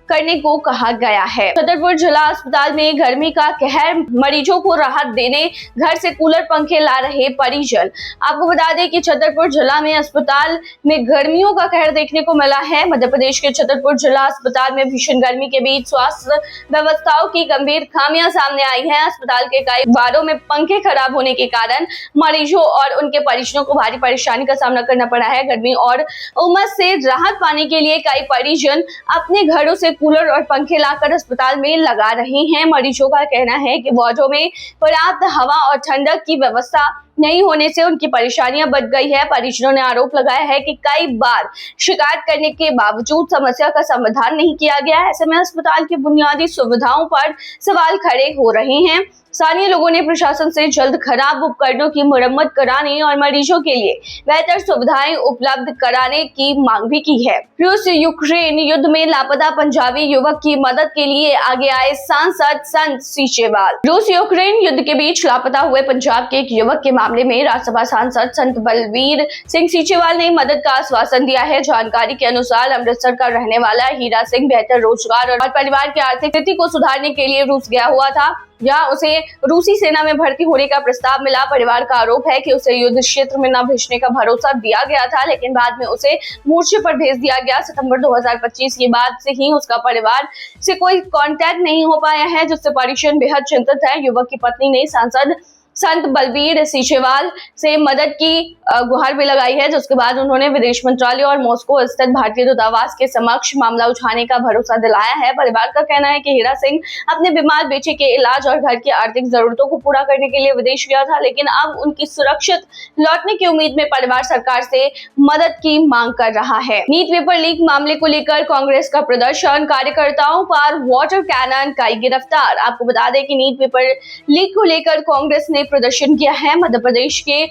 करने को कहा गया है। छतरपुर जिला अस्पताल में गर्मी का कहर, मरीजों को राहत देने घर से कूलर पंखे ला रहे परिजन। आपको बता दें कि छतरपुर जिला में अस्पताल में गर्मियों का कहर देखने को मिला है। मध्य प्रदेश के छतरपुर जिला अस्पताल में भीषण गर्मी के बीच स्वास्थ्य व्यवस्थाओं की गंभीर खामियां सामने आई हैं। अस्पताल के कई वार्डों में पंखे खराब होने के कारण मरीजों और उनके परिजनों को भारी परेशानी का सामना करना पड़ा है। गर्मी और उमस से राहत पाने के लिए कई परिजन अपने घरों से कूलर और पंखे लाकर अस्पताल में लगा रहे हैं। मरीजों का कहना है कि वार्डों में पर्याप्त हवा और ठंडक की व्यवस्था नहीं होने से उनकी परेशानियां बढ़ गई है। परिजनों ने आरोप लगाया है कि कई बार शिकायत करने के बावजूद समस्या का समाधान नहीं किया गया है। ऐसे में अस्पताल की बुनियादी सुविधाओं पर सवाल खड़े हो रहे हैं। स्थानीय लोगों ने प्रशासन से जल्द खराब उपकरणों की मरम्मत कराने और मरीजों के लिए बेहतर सुविधाएं उपलब्ध कराने की मांग भी की है। रूस यूक्रेन युद्ध में लापता पंजाबी युवक की मदद के लिए आगे आए सांसद संत सीचेवाल। रूस यूक्रेन युद्ध के बीच लापता हुए पंजाब के एक युवक के मामले में राज्यसभा सांसद संत बलवीर सिंह सीचेवाल ने मदद का आश्वासन दिया है। जानकारी के अनुसार अमृतसर का रहने वाला हीरा सिंह बेहतर रोजगार और परिवार की आर्थिक स्थिति को सुधारने के लिए रूस गया हुआ था। जहां उसे रूसी सेना में भर्ती होने का प्रस्ताव मिला। परिवार का आरोप है कि उसे युद्ध क्षेत्र में न भेजने का भरोसा दिया गया था, लेकिन बाद में उसे मोर्चे पर भेज दिया गया। सितंबर 2025 के बाद से ही उसका परिवार से कोई कांटेक्ट नहीं हो पाया है, जिससे परिजन बेहद चिंतित है। युवक की पत्नी ने सांसद संत बलबीर सीचेवाल से मदद की गुहार भी लगाई है, जिसके बाद उन्होंने विदेश मंत्रालय और मॉस्को स्थित भारतीय दूतावास के समक्ष मामला उठाने का भरोसा दिलाया है। परिवार का कहना है कि हीरा सिंह अपने बीमार बेटे के इलाज और घर की आर्थिक जरूरतों को पूरा करने के लिए विदेश गया था, लेकिन अब उनकी सुरक्षित लौटने की उम्मीद में परिवार सरकार से मदद की मांग कर रहा है। नीट पेपर लीक मामले को लेकर कांग्रेस का प्रदर्शन, कार्यकर्ताओं पर वाटर कैनन का गिरफ्तार। आपको बता दें कि नीट पेपर लीक को लेकर कांग्रेस ने प्रदर्शन किया है। मध्य प्रदेश के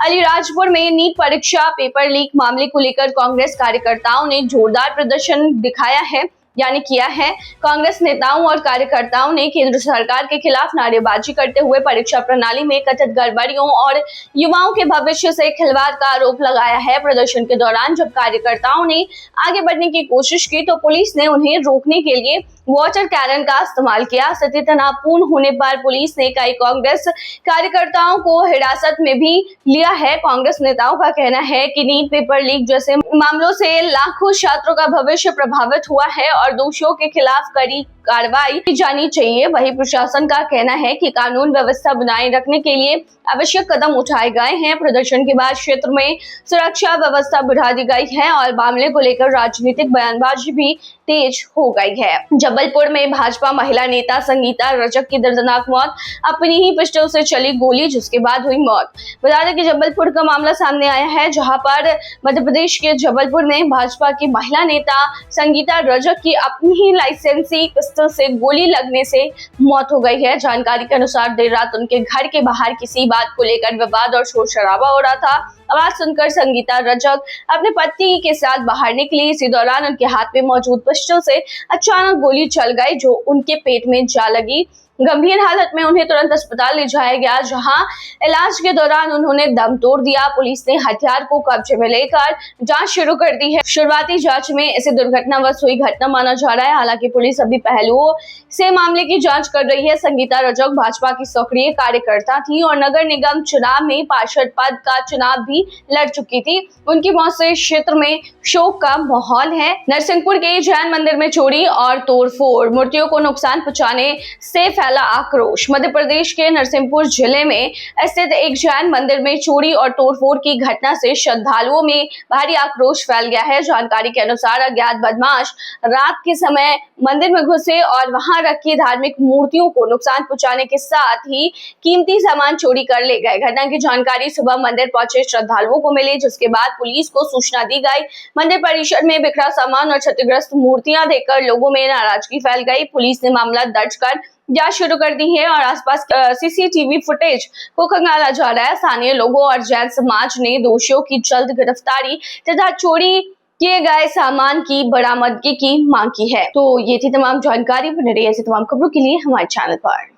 अलीराजपुर में नीट परीक्षा पेपर लीक मामले को लेकर कांग्रेस कार्यकर्ताओं ने जोरदार प्रदर्शन दिखाया है किया है। कांग्रेस नेताओं और कार्यकर्ताओं ने केंद्र सरकार के खिलाफ नारेबाजी करते हुए परीक्षा प्रणाली में कथित गड़बड़ियों और युवाओं के भविष्य से खिलवाड़ का आरोप लगाया है। प्रदर्शन के दौरान जब कार्यकर्ताओं ने आगे बढ़ने की कोशिश की तो पुलिस ने उन्हें रोकने के लिए वाटर कैनन का इस्तेमाल किया। स्थिति तनावपूर्ण होने पर पुलिस ने कई कांग्रेस कार्यकर्ताओं को हिरासत में भी लिया है। कांग्रेस नेताओं का कहना है कि नीट पेपर लीक जैसे मामलों से लाखों छात्रों का भविष्य प्रभावित हुआ है और दोषियों के खिलाफ कड़ी कार्रवाई की जानी चाहिए। वहीं प्रशासन का कहना है कि कानून व्यवस्था बनाए रखने के लिए आवश्यक कदम उठाए गए हैं। प्रदर्शन के बाद क्षेत्र में सुरक्षा व्यवस्था बढ़ा दी गई है और मामले को लेकर राजनीतिक बयानबाजी भी तेज हो गई है। जबलपुर में भाजपा महिला नेता संगीता रजक की दर्दनाक मौत, अपनी ही पिस्टल से चली गोली जिसके बाद हुई मौत। बता दें कि जबलपुर का मामला सामने आया है, जहां पर मध्य प्रदेश के जबलपुर में भाजपा की महिला नेता संगीता रजक की अपनी ही लाइसेंसी पिस्टल से गोली लगने से मौत हो गई है। जानकारी के अनुसार देर रात उनके घर के बाहर किसी बात को लेकर विवाद और शोर शराबा हो रहा था। आवाज सुनकर संगीता रजक अपने पति के साथ बाहर निकली। इसी दौरान उनके हाथ में मौजूद पिस्टल से अचानक गोली चल गई, जो उनके पेट में जा लगी। गंभीर हालत में उन्हें तुरंत अस्पताल ले जाया गया, जहां इलाज के दौरान उन्होंने दम तोड़ दिया। पुलिस ने हथियार को कब्जे में लेकर जांच शुरू कर दी है। शुरुआती जांच में इसे दुर्घटनावश हुई घटना माना जा रहा है। हालांकि पुलिस अभी पहलुओं से मामले की जांच कर रही है। संगीता रजक भाजपा की सक्रिय कार्यकर्ता थी और नगर निगम चुनाव में पार्षद पद का चुनाव भी लड़ चुकी थी। उनकी मौत से क्षेत्र में शोक का माहौल है। नरसिंहपुर के जैन मंदिर में चोरी और तोड़फोड़, मूर्तियों को नुकसान पहुंचाने से आक्रोश। मध्य प्रदेश के नरसिंहपुर जिले में स्थित एक जैन मंदिर में चोरी और तोड़फोड़ की घटना से श्रद्धालुओं में भारी आक्रोश फैल गया है। जानकारी के अनुसार अज्ञात बदमाश रात के समय मंदिर में घुसे और वहां रखी धार्मिक मूर्तियों को नुकसान पहुंचाने के साथ ही कीमती सामान चोरी कर ले गए। घटना की जानकारी सुबह मंदिर पहुंचे श्रद्धालुओं को मिली, जिसके बाद पुलिस को सूचना दी गई। मंदिर परिसर में बिखरा सामान और क्षतिग्रस्त मूर्तियां देखकर लोगों में नाराजगी फैल गई। पुलिस ने मामला दर्ज कर जांच शुरू कर दी है और आसपास सीसीटीवी फुटेज को खंगाला जा रहा है। स्थानीय लोगों और जैन समाज ने दोषियों की जल्द गिरफ्तारी तथा चोरी किए गए सामान की बरामदगी की मांग की है। तो ये थी तमाम जानकारी। बने रहिए ऐसी तमाम खबरों के लिए हमारे चैनल पर।